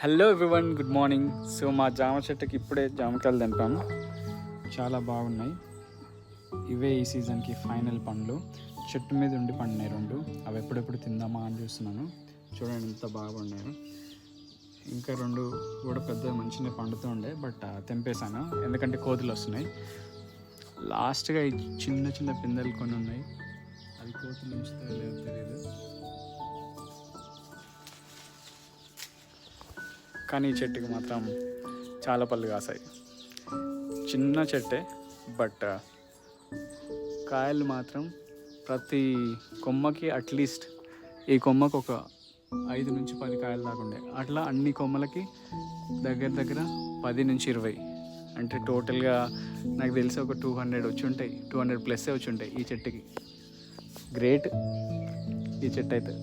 Hello everyone, good morning. So మా జామ చెట్టుకి ఇప్పుడే జామకాయలు తెంపాము. చాలా బాగున్నాయి. ఇవే ఈ సీజన్కి ఫైనల్ పండ్లు. చెట్టు మీద ఉండి పండినాయి రెండు. అవి ఎప్పుడెప్పుడు తిందామా అని చూస్తున్నాను. చూడండి ఎంత బాగున్నాయి. ఇంకా రెండు కూడా పెద్ద మంచిగా పండుతూ ఉండే, బట్ తెంపేశాను ఎందుకంటే కోతులు వస్తున్నాయి. లాస్ట్గా ఈ చిన్న చిన్న పిందెలు కొన్ని ఉన్నాయి. అవి కోతులు ఉంచుతాయో లేదో తెలియదు, కానీ ఈ చెట్టుకి మాత్రం చాలా పళ్ళు కాసాయి. చిన్న చెట్టే, బట్ కాయలు మాత్రం ప్రతి కొమ్మకి అట్లీస్ట్ ఈ కొమ్మకు ఒక 5 నుంచి 10 కాయలు దాకా ఉండే. అట్లా అన్ని కొమ్మలకి దగ్గర దగ్గర 10 నుంచి 20, అంటే టోటల్గా నాకు తెలిసి ఒక 200 వచ్చి ఉంటాయి. 200+ వచ్చి ఉంటాయి ఈ చెట్టుకి. గ్రేట్ ఈ చెట్టు అయితే.